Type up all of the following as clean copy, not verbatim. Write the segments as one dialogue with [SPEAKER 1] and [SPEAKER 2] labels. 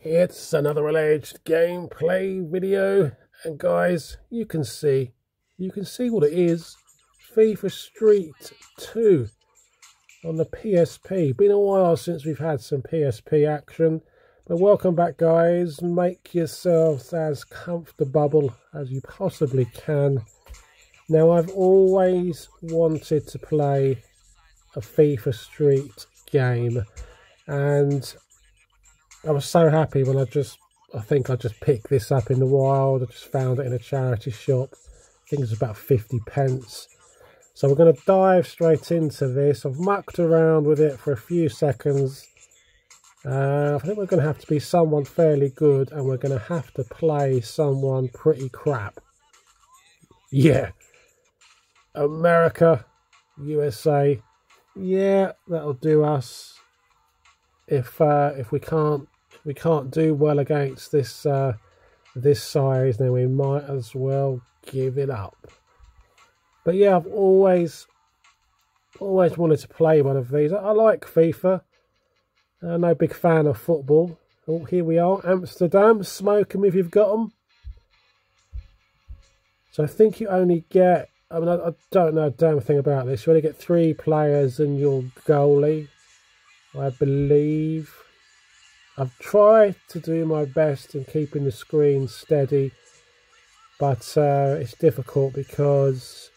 [SPEAKER 1] It's another alleged gameplay video, and guys, you can see what it is. FIFA Street 2 on the PSP. Been a while since we've had some PSP action, but welcome back, guys. Make yourselves as comfortable as you possibly can. Now, I've always wanted to play a FIFA Street game, and I was so happy when I think I just picked this up in the wild. I just found it in a charity shop. I think it's about 50 pence. So we're going to dive straight into this. I've mucked around with it for a few seconds. I think we're going to have to be someone fairly good, and we're going to have to play someone pretty crap. Yeah. America, USA. Yeah, that'll do us. If we can't do well against this this size, then we might as well give it up. But yeah, I've always wanted to play one of these. I like FIFA. No big fan of football. Oh, here we are, Amsterdam. Smoke them if you've got them. So I think you only get, I mean, I don't know a damn thing about this. You only get 3 players and your goalie, I believe. I've tried to do my best in keeping the screen steady, but it's difficult because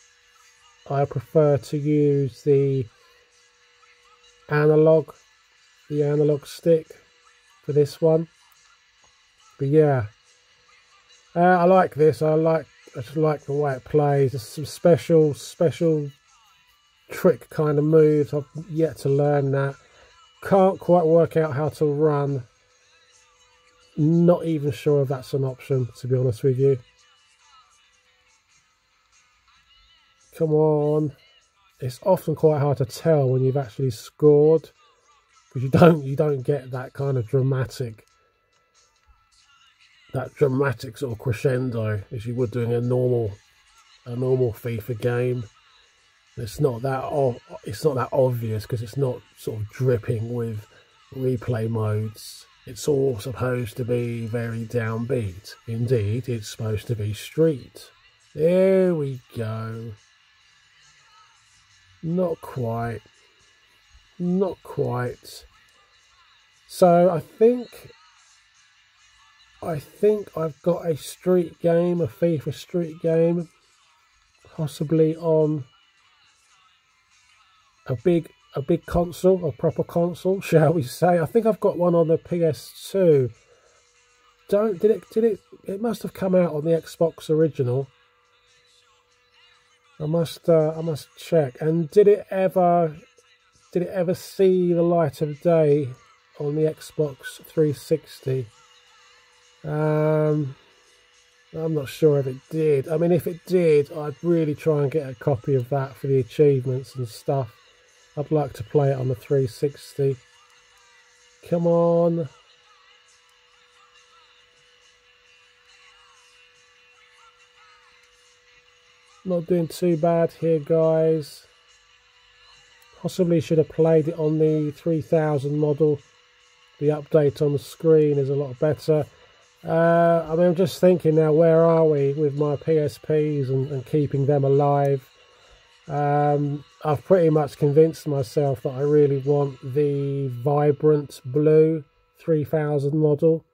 [SPEAKER 1] I prefer to use the analog stick for this one. But yeah, I like this. I just like the way it plays. There's some special trick kind of moves. I've yet to learn that. Can't quite work out how to run. Not even sure if that's an option, to be honest with you. Come on. It's often quite hard to tell when you've actually scored, because you don't get that kind of dramatic sort of crescendo as you would doing a normal FIFA game. It's not that obvious because it's not sort of dripping with replay modes. It's all supposed to be very downbeat. Indeed, it's supposed to be street. There we go. Not quite. Not quite. So I think I've got a street game, a FIFA Street game, possibly on a big console, a proper console, shall we say. I think I've got one on the PS2. It must have come out on the Xbox original. I must check. And did it ever see the light of day on the Xbox 360? I'm not sure if it did. I mean, if it did, I'd really try and get a copy of that for the achievements and stuff. I'd like to play it on the 360. Come on. Not doing too bad here, guys. Possibly should have played it on the 3000 model. The update on the screen is a lot better. I mean, I'm just thinking now, where are we with my PSPs and keeping them alive? I've pretty much convinced myself that I really want the Vibrant Blue 3000 model.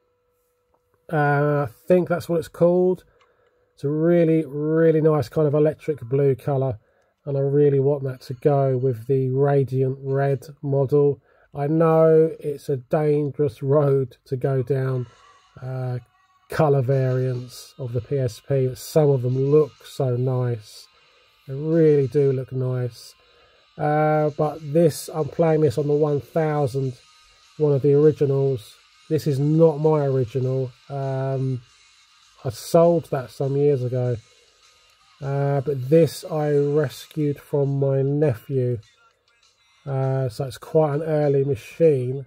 [SPEAKER 1] I think that's what it's called. It's a really, really nice kind of electric blue colour, and I really want that to go with the Radiant Red model. I know it's a dangerous road to go down, colour variants of the PSP, but some of them look so nice. They really do look nice. But this, I'm playing this on the 1000, one of the originals. This is not my original. I sold that some years ago. But this I rescued from my nephew. So it's quite an early machine,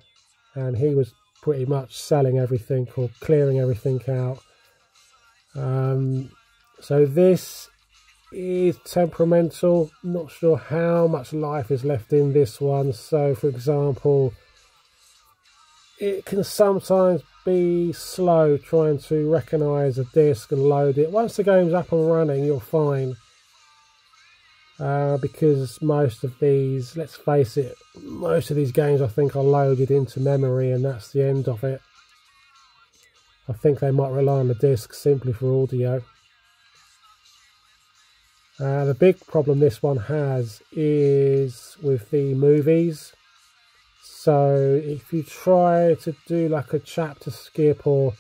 [SPEAKER 1] and he was pretty much selling everything or clearing everything out. So this is temperamental. Not sure how much life is left in this one. So for example, it can sometimes be slow trying to recognise a disc and load it. Once the game's up and running, you're fine. Because most of these, let's face it, most of these games I think are loaded into memory and that's the end of it. I think they might rely on the disc simply for audio. The big problem this one has is with the movies. So if you try to do like a chapter skip or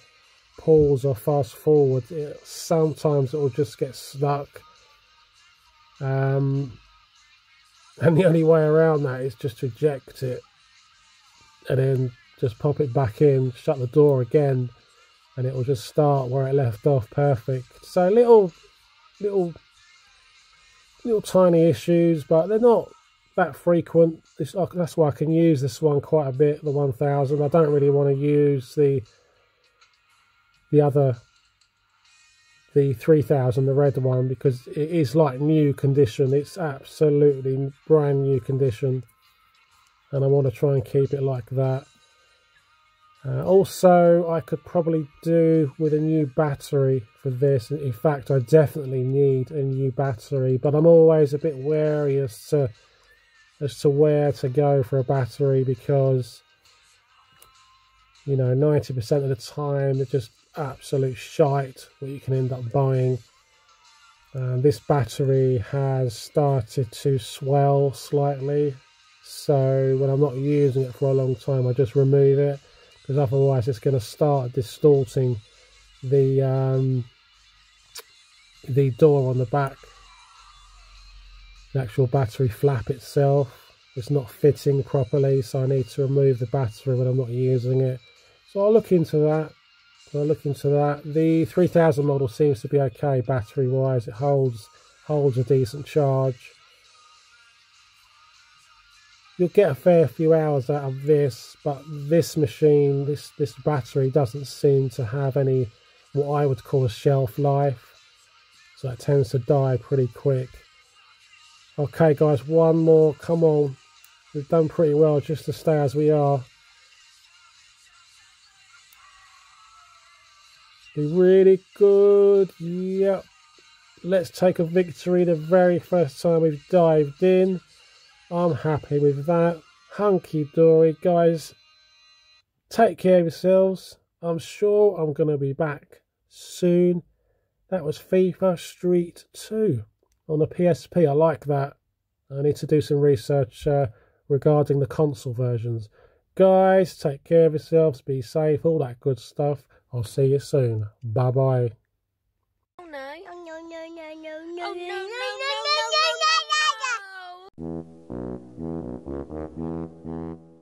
[SPEAKER 1] pause or fast forward, sometimes it will just get stuck. And the only way around that is just to eject it and then just pop it back in, shut the door again, and it will just start where it left off. Perfect. So little tiny issues, but they're not that frequent. That's why I can use this one quite a bit, the 1000. I don't really want to use the 3000, the red one, because it is like new condition. It's absolutely brand new condition, and I want to try and keep it like that. Also, I could probably do with a new battery for this. In fact, I definitely need a new battery, but I'm always a bit wary as to where to go for a battery, because, you know, 90% of the time it's just absolute shite what you can end up buying. This battery has started to swell slightly, so when I'm not using it for a long time I just remove it, because otherwise it's going to start distorting the door on the back. The actual battery flap itself is not fitting properly, so I need to remove the battery when I'm not using it. So I'll look into that. The 3000 model seems to be okay battery wise. It holds a decent charge. You'll get a fair few hours out of this, but this machine, this battery doesn't seem to have any what I would call a shelf life, so it tends to die pretty quick. Okay guys, one more, come on. We've done pretty well just to stay as we are. Be really good. Yep. Let's take a victory the very first time we've dived in. I'm happy with that. Hunky dory, guys. Take care of yourselves. I'm sure I'm going to be back soon. That was FIFA Street 2 on the PSP. I like that. I need to do some research regarding the console versions. Guys, take care of yourselves. Be safe. All that good stuff. I'll see you soon. Bye bye.
[SPEAKER 2] Oh no. Oh no no no no no. Oh no no no no no no no.